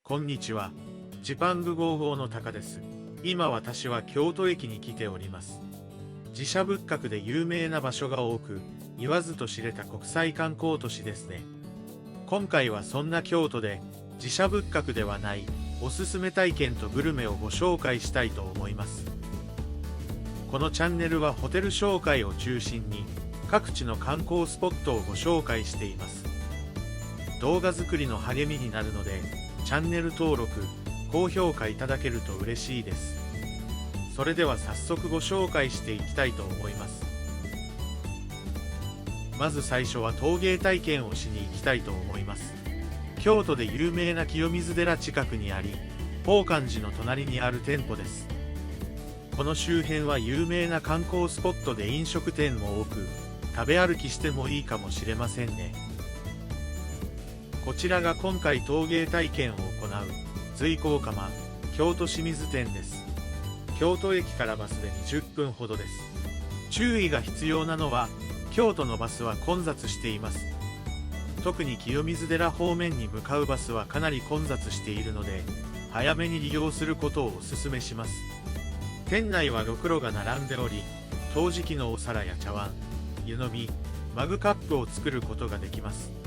こんにちは。ジパング55のタカです。今私は京都駅に来ております。寺社仏閣で有名な場所が多く、言わずと知れた国際観光都市ですね。今回はそんな京都で、寺社仏閣ではないおすすめ体験とグルメをご紹介したいと思います。このチャンネルはホテル紹介を中心に、各地の観光スポットをご紹介しています。動画作りの励みになるので、チャンネル登録、高評価いただけると嬉しいです。それでは早速ご紹介していきたいと思います。まず最初は陶芸体験をしに行きたいと思います。京都で有名な清水寺近くにあり、法観寺の隣にある店舗です。この周辺は有名な観光スポットで飲食店も多く、食べ歩きしてもいいかもしれませんね。こちらが今回陶芸体験を行う随光窯京都清水店です。京都駅からバスで20分ほどです。注意が必要なのは、京都のバスは混雑しています。特に清水寺方面に向かうバスはかなり混雑しているので、早めに利用することをお勧めします。店内はろくろが並んでおり、陶磁器のお皿や茶碗、湯飲み、マグカップを作ることができます。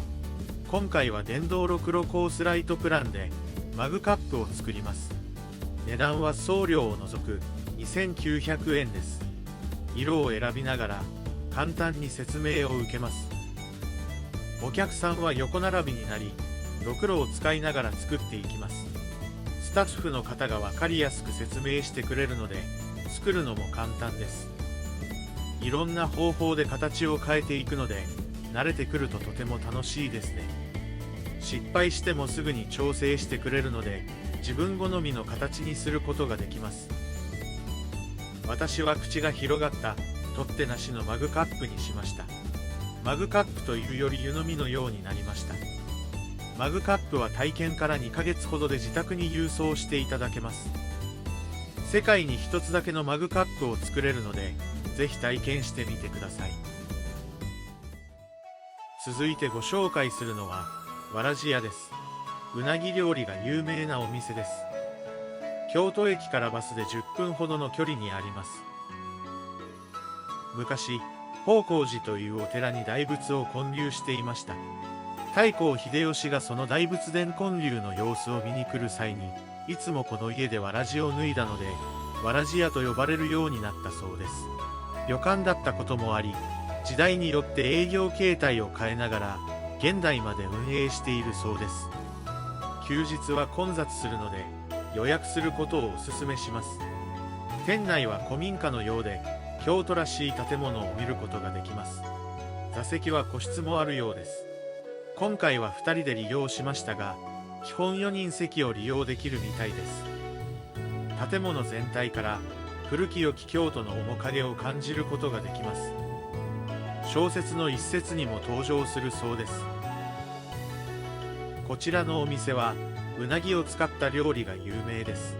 今回は電動ろくろコースライトプランでマグカップを作ります。値段は送料を除く2900円です。色を選びながら簡単に説明を受けます。お客さんは横並びになり、ろくろを使いながら作っていきます。スタッフの方が分かりやすく説明してくれるので、作るのも簡単です。いろんな方法で形を変えていくので、慣れてくるととても楽しいですね。失敗してもすぐに調整してくれるので、自分好みの形にすることができます。私は口が広がった取っ手なしのマグカップにしました。マグカップというより湯飲みのようになりました。マグカップは体験から2ヶ月ほどで自宅に郵送していただけます。世界に一つだけのマグカップを作れるので、ぜひ体験してみてください。続いてご紹介するのはわらじ屋です。うなぎ料理が有名なお店です。京都駅からバスで10分ほどの距離にあります。昔、宝光寺というお寺に大仏を建立していました。太閤秀吉がその大仏殿建立の様子を見に来る際に、いつもこの家でわらじを脱いだので、わらじ屋と呼ばれるようになったそうです。旅館だったこともあり、時代によって営業形態を変えながら、現代まで運営しているそうです。休日は混雑するので、予約することをお勧めします。店内は古民家のようで、京都らしい建物を見ることができます。座席は個室もあるようです。今回は2人で利用しましたが、基本4人席を利用できるみたいです。建物全体から古き良き京都の面影を感じることができます。小説の一節にも登場するそうです。こちらのお店はうなぎを使った料理が有名です。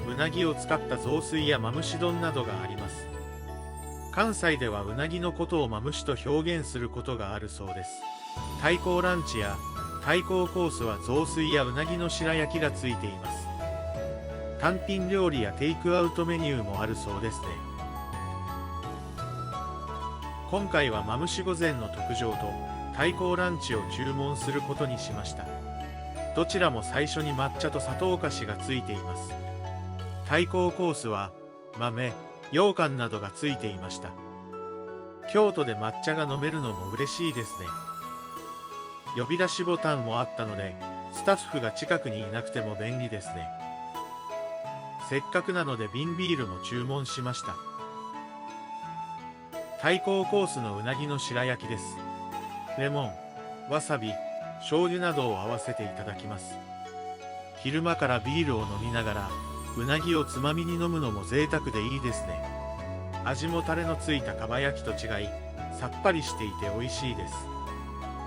うなぎを使った雑炊やマムシ丼などがあります。関西ではうなぎのことをマムシと表現することがあるそうです。太閤ランチや太閤コースは雑炊やうなぎの白焼きがついています。単品料理やテイクアウトメニューもあるそうですね。今回はマムシ御膳の特上と太閤ランチを注文することにしました。どちらも最初に抹茶と砂糖菓子がついています。太閤コースは豆、羊羹などがついていました。京都で抹茶が飲めるのも嬉しいですね。呼び出しボタンもあったので、スタッフが近くにいなくても便利ですね。せっかくなので瓶ビールも注文しました。太閤コースのうなぎの白焼きです。レモン、わさび、醤油などを合わせていただきます。昼間からビールを飲みながら、うなぎをつまみに飲むのも贅沢でいいですね。味もタレのついたかば焼きと違い、さっぱりしていて美味しいです。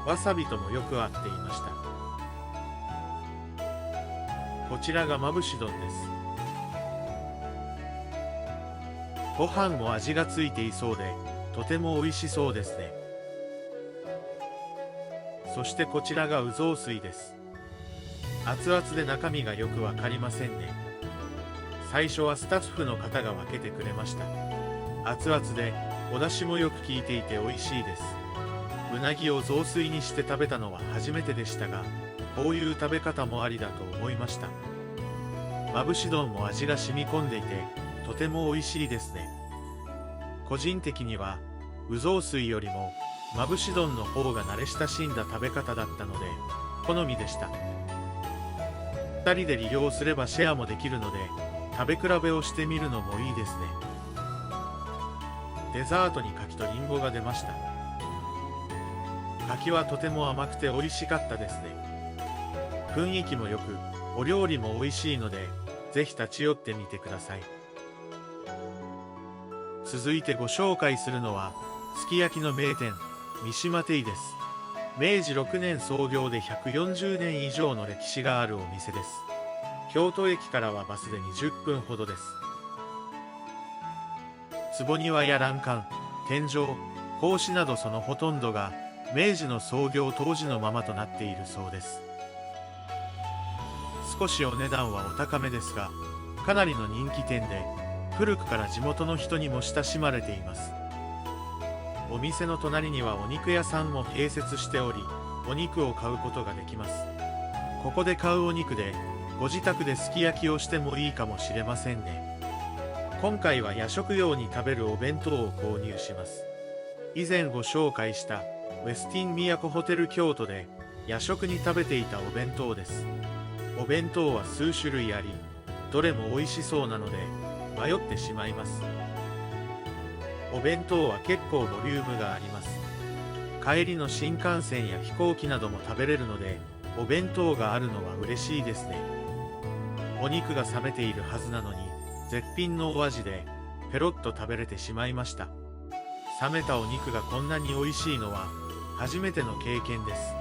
わさびともよく合っていました。こちらがまぶし丼です。ご飯も味がついていそうで、とても美味しそうですね。そしてこちらがう雑炊です。熱々で中身がよくわかりませんね。最初はスタッフの方が分けてくれました。熱々でお出汁もよく効いていて美味しいです。うなぎを雑炊にして食べたのは初めてでしたが、こういう食べ方もありだと思いました。まぶし丼も味が染み込んでいてとても美味しいですね。個人的にはう雑炊よりもまぶし丼の方が慣れ親しんだ食べ方だったので好みでした。2人で利用すればシェアもできるので食べ比べをしてみるのもいいですね。デザートに柿とりんごが出ました。柿はとても甘くて美味しかったですね。雰囲気もよくお料理も美味しいのでぜひ立ち寄ってみてください。続いてご紹介するのはすき焼きの名店三島亭です。明治6年創業で140年以上の歴史があるお店です。京都駅からはバスで20分ほどです。坪庭や欄干、天井、格子などそのほとんどが明治の創業当時のままとなっているそうです。少しお値段はお高めですが、かなりの人気店で古くから地元の人にも親しまれています。お店の隣にはお肉屋さんも併設しており、お肉を買うことができます。ここで買うお肉でご自宅ですき焼きをしてもいいかもしれませんね。今回は夜食用に食べるお弁当を購入します。以前ご紹介したウェスティン都ホテル京都で夜食に食べていたお弁当です。お弁当は数種類あり、どれも美味しそうなので迷ってしまいます。お弁当は結構ボリュームがあります。帰りの新幹線や飛行機なども食べれるので、お弁当があるのは嬉しいですね。お肉が冷めているはずなのに、絶品のお味でペロッと食べれてしまいました。冷めたお肉がこんなに美味しいのは初めての経験です。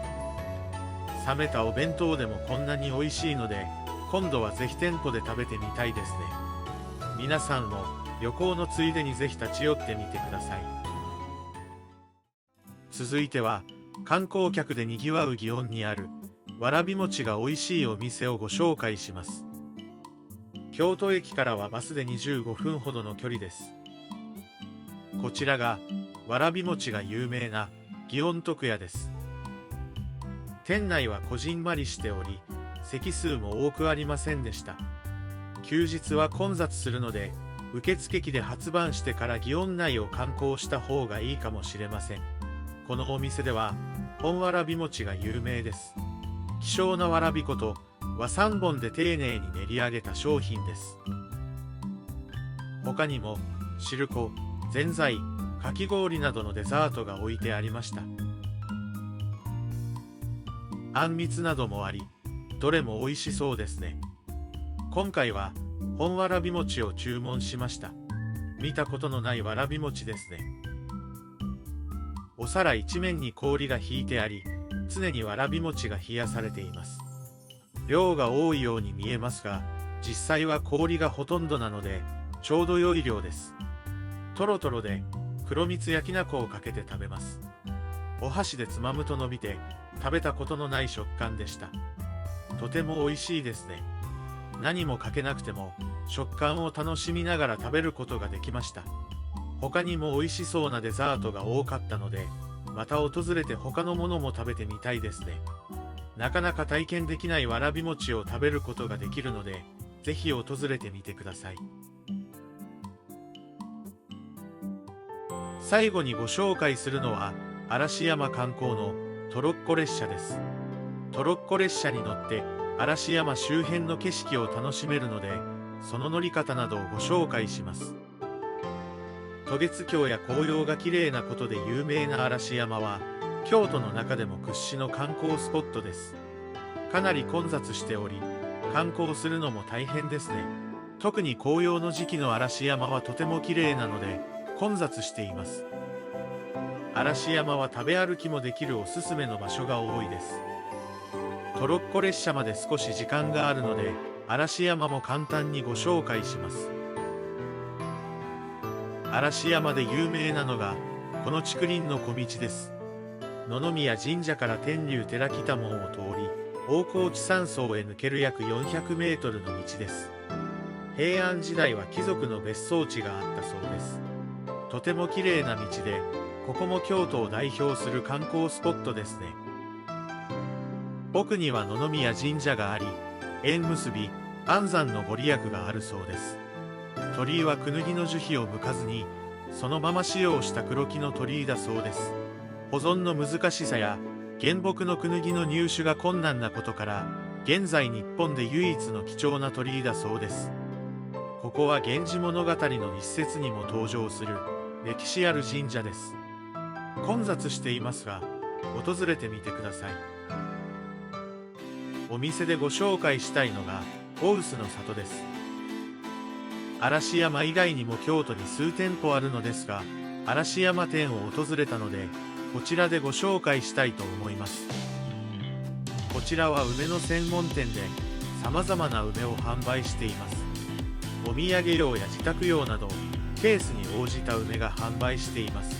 冷めたお弁当でもこんなに美味しいので、今度はぜひ店舗で食べてみたいですね。皆さんも旅行のついでにぜひ立ち寄ってみてください。続いては観光客でにぎわう祇園にあるわらび餅が美味しいお店をご紹介します。京都駅からはバスで25分ほどの距離です。こちらがわらび餅が有名な祇園徳屋です。店内はこじんまりしており、席数も多くありませんでした。休日は混雑するので、受付機で発売してから祇園内を観光した方がいいかもしれません。このお店では本わらび餅が有名です。希少なわらび粉と和3本で丁寧に練り上げた商品です。他にも汁粉、ぜんざい、かき氷などのデザートが置いてありました。あんみつなどもあり、どれも美味しそうですね。今回は本わらび餅を注文しました。見たことのないわらび餅ですね。お皿一面に氷が引いてあり、常にわらび餅が冷やされています。量が多いように見えますが、実際は氷がほとんどなのでちょうど良い量です。トロトロで黒蜜焼きな粉をかけて食べます。お箸でつまむと伸びて食べたことのない食感でした。とても美味しいですね。何もかけなくても食感を楽しみながら食べることができました。他にも美味しそうなデザートが多かったので、また訪れて他のものも食べてみたいですね。なかなか体験できないわらび餅を食べることができるので、ぜひ訪れてみてください。最後にご紹介するのは嵐山観光のトロッコ列車です。トロッコ列車に乗って嵐山周辺の景色を楽しめるので、その乗り方などをご紹介します。渡月橋や紅葉が綺麗なことで有名な嵐山は、京都の中でも屈指の観光スポットです。かなり混雑しており、観光するのも大変ですね。特に紅葉の時期の嵐山はとても綺麗なので、混雑しています。嵐山は食べ歩きもできるおすすめの場所が多いです。トロッコ列車まで少し時間があるので、嵐山も簡単にご紹介します。嵐山で有名なのがこの竹林の小道です。野々宮神社から天竜寺北門を通り、大河内山荘へ抜ける約400メートルの道です。平安時代は貴族の別荘地があったそうです。とても綺麗な道で、ここも京都を代表する観光スポットですね。奥には野々宮神社があり、縁結び、安産のご利益があるそうです。鳥居はクヌギの樹皮を剥かずに、そのまま使用した黒木の鳥居だそうです。保存の難しさや原木のクヌギの入手が困難なことから、現在日本で唯一の貴重な鳥居だそうです。ここは源氏物語の一節にも登場する歴史ある神社です。混雑していますが、訪れてみてください。お店でご紹介したいのが大臼の里です。嵐山以外にも京都に数店舗あるのですが、嵐山店を訪れたので、こちらでご紹介したいと思います。こちらは梅の専門店で、様々な梅を販売しています。お土産用や自宅用など、ケースに応じた梅が販売しています。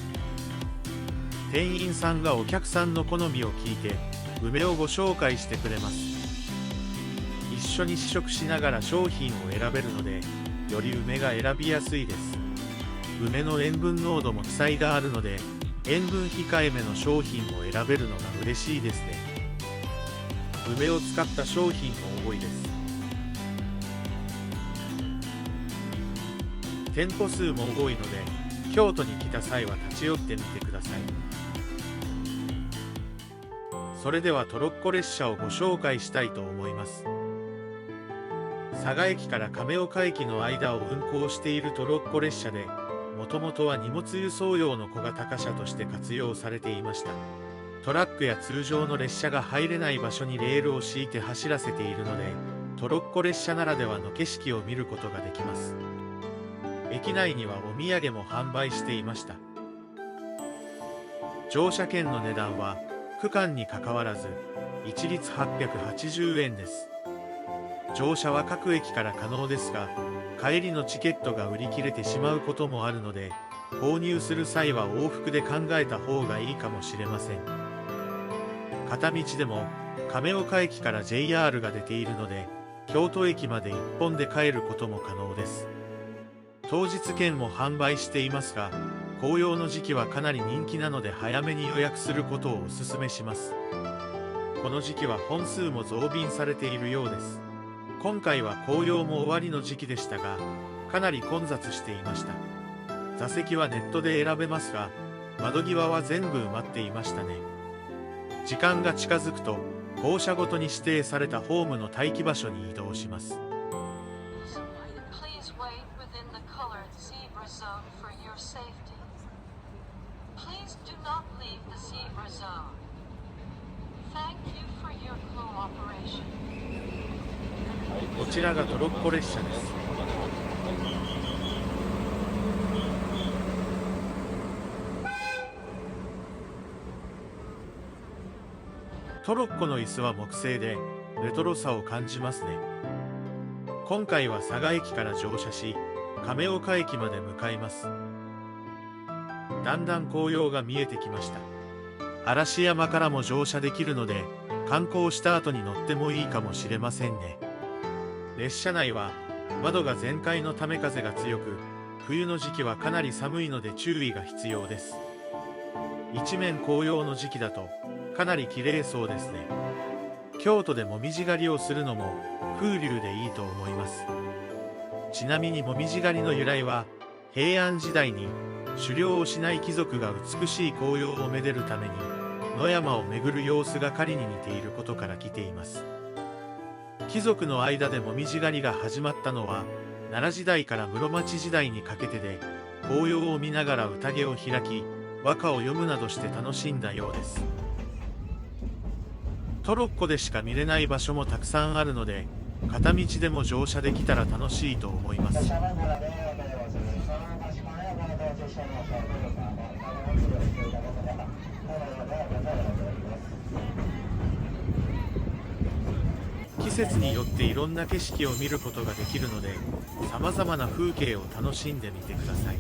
店員さんがお客さんの好みを聞いて、梅をご紹介してくれます。一緒に試食しながら商品を選べるので、より梅が選びやすいです。梅の塩分濃度も記載があるので、塩分控えめの商品を選べるのが嬉しいですね。梅を使った商品も多いです。店舗数も多いので、京都に来た際は立ち寄ってみてください。それではトロッコ列車をご紹介したいと思います。佐賀駅から亀岡駅の間を運行しているトロッコ列車で、もともとは荷物輸送用の小型貨車として活用されていました。トラックや通常の列車が入れない場所にレールを敷いて走らせているので、トロッコ列車ならではの景色を見ることができます。駅内にはお土産も販売していました。乗車券の値段は区間にかかわらず一律880円です。乗車は各駅から可能ですが、帰りのチケットが売り切れてしまうこともあるので、購入する際は往復で考えた方がいいかもしれません。片道でも亀岡駅から JR が出ているので、京都駅まで一本で帰ることも可能です。当日券も販売していますが、紅葉の時期はかなり人気なので早めに予約することをお勧めします。この時期は本数も増便されているようです。今回は紅葉も終わりの時期でしたが、かなり混雑していました。座席はネットで選べますが、窓際は全部埋まっていましたね。時間が近づくと、号車ごとに指定されたホームの待機場所に移動します。こちらがトロッコ列車です。トロッコの椅子は木製でレトロさを感じますね。今回は佐賀駅から乗車し、亀岡駅まで向かいます。だんだん紅葉が見えてきました。嵐山からも乗車できるので、観光した後に乗ってもいいかもしれませんね。列車内は窓が全開のため風が強く、冬の時期はかなり寒いので注意が必要です。一面紅葉の時期だとかなり綺麗そうですね。京都でもみじ狩りをするのも風流でいいと思います。ちなみにもみじ狩りの由来は、平安時代に狩猟をしない貴族が美しい紅葉をめでるために野山を巡る様子が狩りに似ていることから来ています。貴族の間でもみじ狩りが始まったのは奈良時代から室町時代にかけてで、紅葉を見ながら宴を開き、和歌を読むなどして楽しんだようです。トロッコでしか見れない場所もたくさんあるので、片道でも乗車できたら楽しいと思います。季節によっていろんな景色を見ることができるので、様々な風景を楽しんでみてください。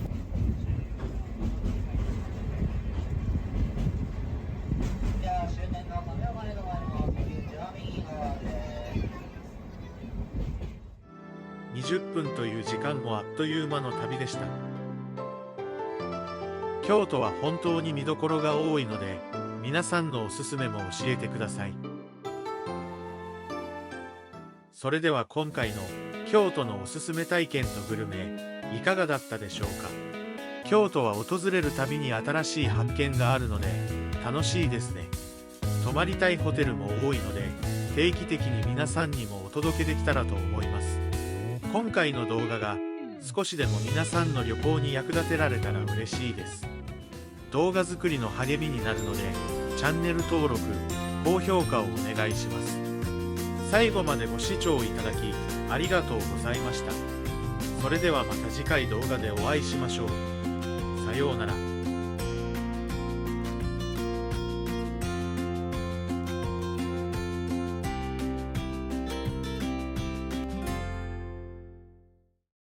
50分という時間もあっという間の旅でした。京都は本当に見どころが多いので、皆さんのおすすめも教えてください。それでは今回の京都のおすすめ体験とグルメ、いかがだったでしょうか。京都は訪れるたびに新しい発見があるので楽しいですね。泊まりたいホテルも多いので、定期的に皆さんにもお届けできたらと思います。今回の動画が少しでも皆さんの旅行に役立てられたら嬉しいです。動画作りの励みになるので、チャンネル登録、高評価をお願いします。最後までご視聴いただきありがとうございました。それではまた次回動画でお会いしましょう。さようなら。